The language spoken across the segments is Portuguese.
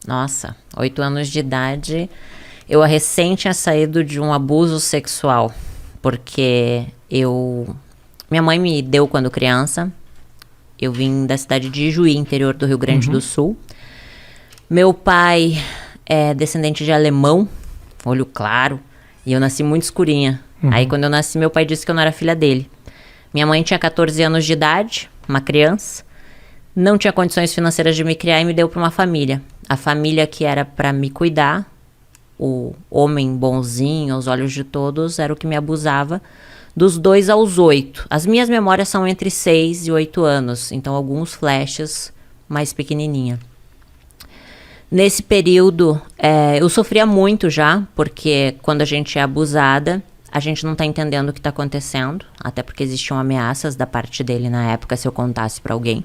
Nossa, 8 anos de idade, eu recém tinha saído de um abuso sexual, porque minha mãe me deu quando criança, eu vim da cidade de Ijuí, interior do Rio Grande do Sul. Meu pai é descendente de alemão, olho claro, e eu nasci muito escurinha. Aí quando eu nasci, meu pai disse que eu não era filha dele. Minha mãe tinha 14 anos de idade, uma criança, não tinha condições financeiras de me criar e me deu para uma família. A família que era para me cuidar, o homem bonzinho, aos olhos de todos, era o que me abusava dos 2 aos 8. As minhas memórias são entre 6 e 8 anos, então alguns flashes mais pequenininha. Nesse período, eu sofria muito já, porque quando a gente é abusada, a gente não tá entendendo o que tá acontecendo, até porque existiam ameaças da parte dele na época se eu contasse pra alguém.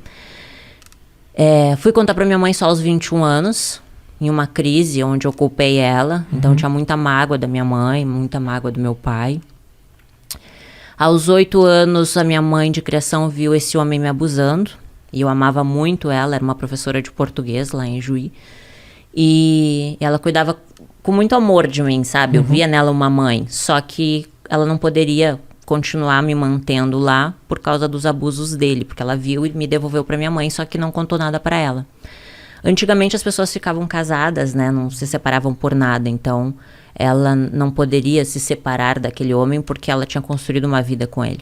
Fui contar pra minha mãe só aos 21 anos, em uma crise onde eu culpei ela. Então tinha muita mágoa da minha mãe, muita mágoa do meu pai. Aos 8 anos, a minha mãe de criação viu esse homem me abusando. E eu amava muito ela, era uma professora de português lá em Juí. E ela cuidava com muito amor de mim, sabe? Eu via nela uma mãe, só que ela não poderia continuar me mantendo lá por causa dos abusos dele, porque ela viu e me devolveu para minha mãe, só que não contou nada para ela. Antigamente as pessoas ficavam casadas, né? Não se separavam por nada, então ela não poderia se separar daquele homem porque ela tinha construído uma vida com ele.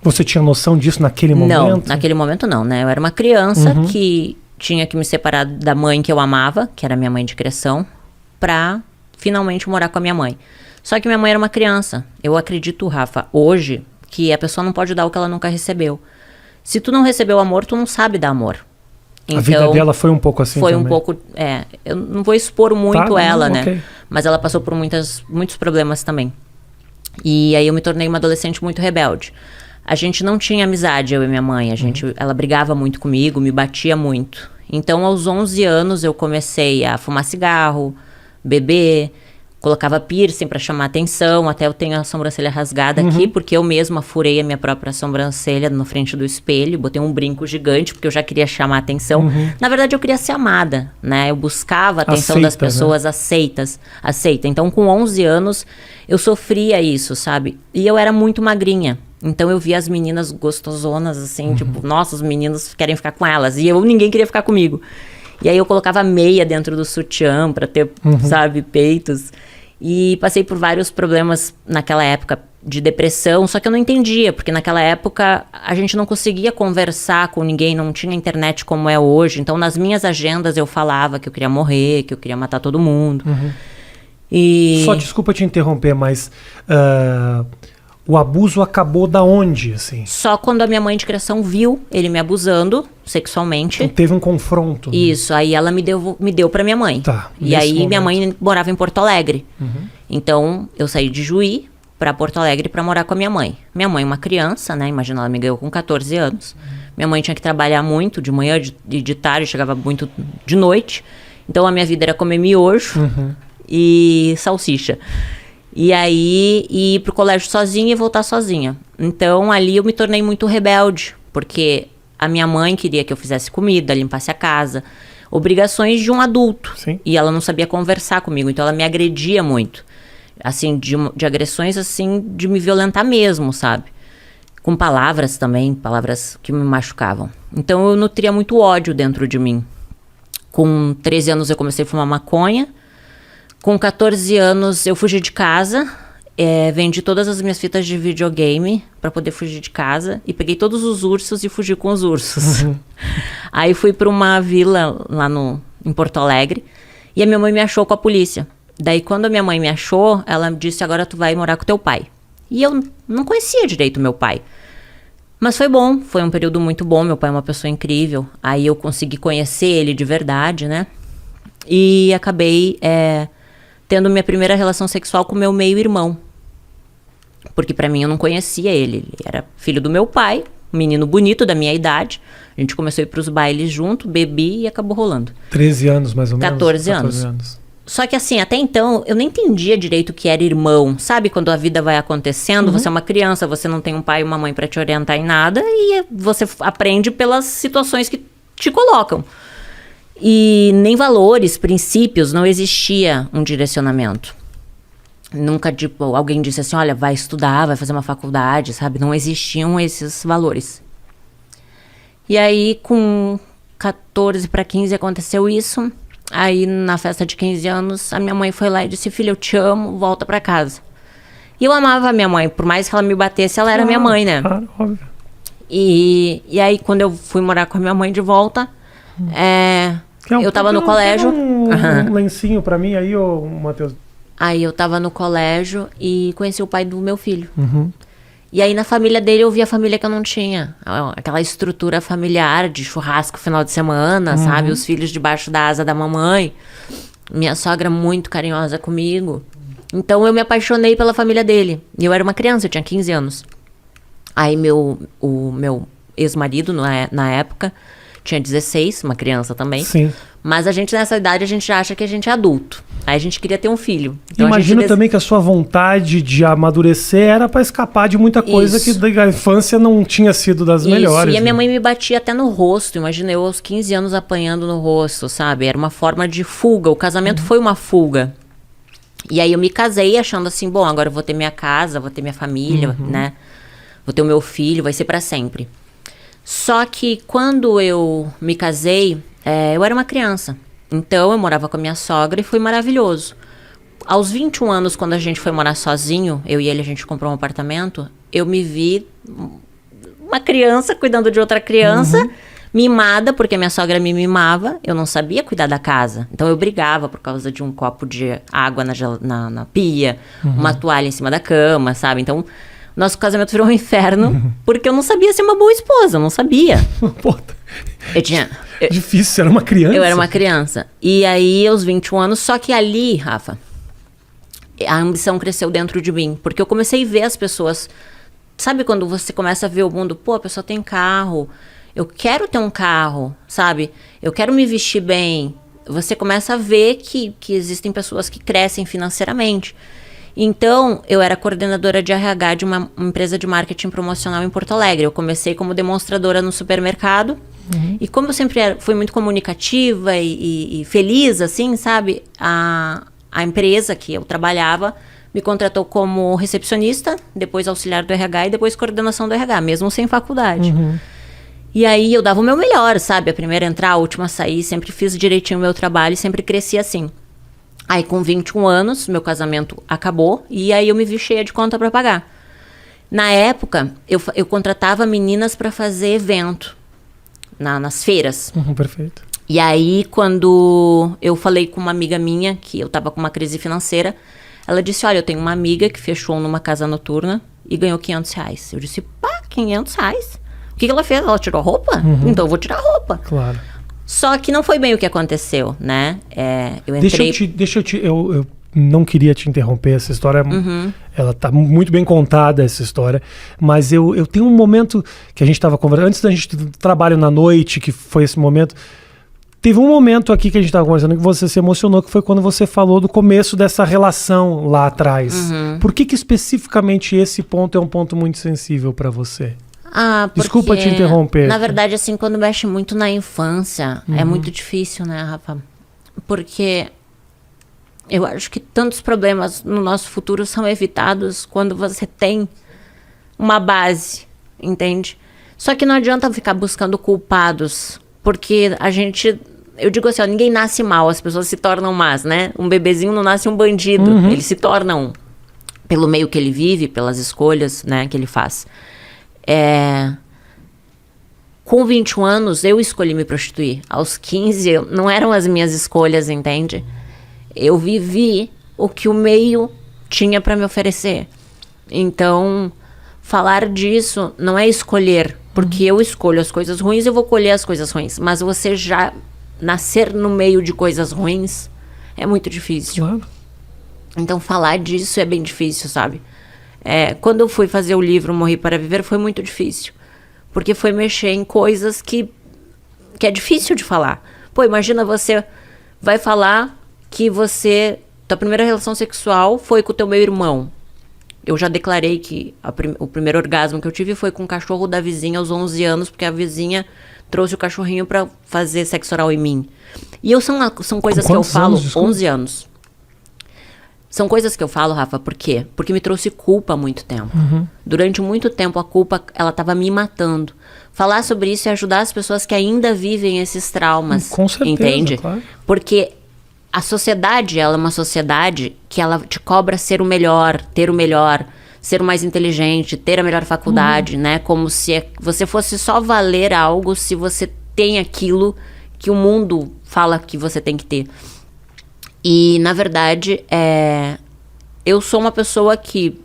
Você tinha noção disso naquele momento? Não, naquele momento não, né? Eu era uma criança que tinha que me separar da mãe que eu amava, que era minha mãe de criação, pra finalmente morar com a minha mãe. Só que minha mãe era uma criança. Eu acredito, Rafa, hoje, que a pessoa não pode dar o que ela nunca recebeu. Se tu não recebeu amor, tu não sabe dar amor. Então, a vida dela foi um pouco assim foi também. Um pouco, eu não vou expor muito ela, né? Okay. Mas ela passou por muitos problemas também. E aí eu me tornei uma adolescente muito rebelde. A gente não tinha amizade, eu e minha mãe. Ela brigava muito comigo, me batia muito. Então, aos 11 anos, eu comecei a fumar cigarro, beber, colocava piercing para chamar atenção. Até eu tenho a sobrancelha rasgada aqui, porque eu mesma furei a minha própria sobrancelha na frente do espelho. Botei um brinco gigante, porque eu já queria chamar atenção. Na verdade, eu queria ser amada, né? Eu buscava a atenção das pessoas, né? Aceita. Então, com 11 anos, eu sofria isso, sabe? E eu era muito magrinha. Então eu via as meninas gostosonas, assim, tipo, nossa, os meninos querem ficar com elas. E ninguém queria ficar comigo. E aí eu colocava meia dentro do sutiã pra ter, sabe, peitos. E passei por vários problemas naquela época de depressão, só que eu não entendia, porque naquela época a gente não conseguia conversar com ninguém, não tinha internet como é hoje. Então nas minhas agendas eu falava que eu queria morrer, que eu queria matar todo mundo. E... Só desculpa te interromper, mas... o abuso acabou da onde, assim? Só quando a minha mãe de criação viu ele me abusando sexualmente. Então teve um confronto. Né? Isso, aí ela me deu pra minha mãe. Tá, e aí minha mãe morava em Porto Alegre. Então eu saí de Juí pra Porto Alegre pra morar com a minha mãe. Minha mãe, uma criança, né? Imagina, ela me ganhou com 14 anos. Minha mãe tinha que trabalhar muito, de manhã e de tarde, chegava muito de noite. Então a minha vida era comer miojo e salsicha. E aí, ir pro colégio sozinha e voltar sozinha. Então, ali eu me tornei muito rebelde, porque a minha mãe queria que eu fizesse comida, limpasse a casa, obrigações de um adulto. Sim. E ela não sabia conversar comigo, então ela me agredia muito. Assim, de agressões, assim, de me violentar mesmo, sabe? Com palavras também, palavras que me machucavam. Então, eu nutria muito ódio dentro de mim. Com 13 anos, eu comecei a fumar maconha. Com 14 anos, eu fugi de casa, vendi todas as minhas fitas de videogame pra poder fugir de casa e peguei todos os ursos e fugi com os ursos. Aí fui pra uma vila lá em Porto Alegre e a minha mãe me achou com a polícia. Daí, quando a minha mãe me achou, ela me disse, agora tu vai morar com teu pai. E eu não conhecia direito meu pai. Mas foi bom, foi um período muito bom, meu pai é uma pessoa incrível. Aí eu consegui conhecer ele de verdade, né? E acabei... tendo minha primeira relação sexual com meu meio-irmão. Porque pra mim eu não conhecia ele. Ele era filho do meu pai, um menino bonito da minha idade. A gente começou a ir pros bailes junto, bebi e acabou rolando. 13 anos mais ou menos? 14 anos. Só que assim, até então, eu nem entendia direito o que era irmão. Sabe quando a vida vai acontecendo, você é uma criança, você não tem um pai e uma mãe pra te orientar em nada. E você aprende pelas situações que te colocam. E nem valores, princípios, não existia um direcionamento. Nunca, tipo, alguém disse assim, olha, vai estudar, vai fazer uma faculdade, sabe? Não existiam esses valores. E aí, com 14 para 15 aconteceu isso. Aí, na festa de 15 anos, a minha mãe foi lá e disse, filha, eu te amo, volta para casa. E eu amava a minha mãe, por mais que ela me batesse, ela era minha mãe, né? Claro, óbvio. E aí, quando eu fui morar com a minha mãe de volta, eu tava no colégio. Um lencinho pra mim aí, ô Matheus. Aí eu tava no colégio e conheci o pai do meu filho. Uhum. E aí na família dele eu vi a família que eu não tinha. Aquela estrutura familiar de churrasco final de semana, sabe? Os filhos debaixo da asa da mamãe. Minha sogra muito carinhosa comigo. Então eu me apaixonei pela família dele. E eu era uma criança, eu tinha 15 anos. Aí o meu ex-marido, na época, tinha 16, uma criança também. Sim. Mas a gente, nessa idade, a gente já acha que a gente é adulto. Aí a gente queria ter um filho. Então, imagino também que a sua vontade de amadurecer era para escapar de muita coisa que da infância não tinha sido das melhores. E a minha mãe me batia até no rosto. Imagina eu aos 15 anos apanhando no rosto, sabe? Era uma forma de fuga. O casamento foi uma fuga. E aí eu me casei achando assim, bom, agora eu vou ter minha casa, vou ter minha família, né? Vou ter o meu filho, vai ser para sempre. Só que quando eu me casei, eu era uma criança. Então eu morava com a minha sogra e foi maravilhoso. Aos 21 anos, quando a gente foi morar sozinho, eu e ele, a gente comprou um apartamento, eu me vi uma criança cuidando de outra criança, mimada, porque minha sogra me mimava, eu não sabia cuidar da casa. Então eu brigava por causa de um copo de água na pia, uma toalha em cima da cama, sabe? Então nosso casamento virou um inferno, porque eu não sabia ser uma boa esposa, eu não sabia. Difícil, era uma criança. Eu era uma criança. E aí, aos 21 anos, só que ali, Rafa, a ambição cresceu dentro de mim. Porque eu comecei a ver as pessoas... Sabe quando você começa a ver o mundo? Pô, a pessoa tem carro. Eu quero ter um carro, sabe? Eu quero me vestir bem. Você começa a ver que existem pessoas que crescem financeiramente. Então, eu era coordenadora de RH de uma empresa de marketing promocional em Porto Alegre. Eu comecei como demonstradora no supermercado. E como eu sempre fui muito comunicativa e feliz, assim, sabe? A empresa que eu trabalhava me contratou como recepcionista, depois auxiliar do RH e depois coordenação do RH, mesmo sem faculdade. E aí eu dava o meu melhor, sabe? A primeira a entrar, a última a sair, sempre fiz direitinho o meu trabalho e sempre cresci assim. Aí com 21 anos, meu casamento acabou e aí eu me vi cheia de conta para pagar. Na época, eu contratava meninas para fazer evento nas feiras. Perfeito. E aí, quando eu falei com uma amiga minha, que eu tava com uma crise financeira, ela disse, olha, eu tenho uma amiga que fechou numa casa noturna e ganhou R$500. Eu disse, pá, R$500? O que ela fez? Ela tirou a roupa? Então eu vou tirar a roupa. Claro. Só que não foi bem o que aconteceu, né? Eu entrei... Eu não queria te interromper, essa história, ela tá muito bem contada, essa história, mas eu tenho um momento que a gente estava conversando, antes da gente do trabalho na noite, que foi esse momento, teve um momento aqui que a gente estava conversando que você se emocionou, que foi quando você falou do começo dessa relação lá atrás. Por que especificamente esse ponto é um ponto muito sensível para você? Porque, desculpa te interromper. Na verdade, assim, quando mexe muito na infância, é muito difícil, né, Rafa? Porque eu acho que tantos problemas no nosso futuro são evitados quando você tem uma base, entende? Só que não adianta ficar buscando culpados, porque eu digo assim, ó, ninguém nasce mal, as pessoas se tornam más, né? Um bebezinho não nasce um bandido, ele se torna um, pelo meio que ele vive, pelas escolhas, né, que ele faz. Com 21 anos, eu escolhi me prostituir. Aos 15, não eram as minhas escolhas, entende? Eu vivi o que o meio tinha para me oferecer. Então, falar disso não é escolher, porque eu escolho as coisas ruins, eu vou colher as coisas ruins. Mas você já nascer no meio de coisas ruins é muito difícil. Claro. Então, falar disso é bem difícil, sabe? Quando eu fui fazer o livro Morri para Viver, foi muito difícil. Porque foi mexer em coisas que é difícil de falar. Pô, imagina você vai falar que tua primeira relação sexual foi com o teu meu irmão. Eu já declarei que o primeiro orgasmo que eu tive foi com o cachorro da vizinha aos 11 anos, porque a vizinha trouxe o cachorrinho pra fazer sexo oral em mim. E são coisas que eu falo... 11 anos. São coisas que eu falo, Rafa, por quê? Porque me trouxe culpa há muito tempo. Durante muito tempo, a culpa, ela tava me matando. Falar sobre isso e ajudar as pessoas que ainda vivem esses traumas. Com certeza, entende? claro. Porque a sociedade, ela é uma sociedade que ela te cobra ser o melhor, ter o melhor, ser o mais inteligente, ter a melhor faculdade, né? Como se você fosse só valer algo se você tem aquilo que o mundo fala que você tem que ter. E, na verdade, eu sou uma pessoa que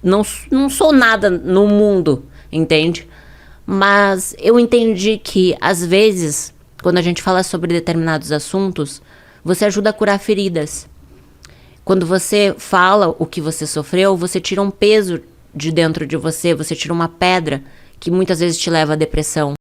não sou nada no mundo, entende? Mas eu entendi que, às vezes, quando a gente fala sobre determinados assuntos, você ajuda a curar feridas. Quando você fala o que você sofreu, você tira um peso de dentro de você, você tira uma pedra que muitas vezes te leva à depressão.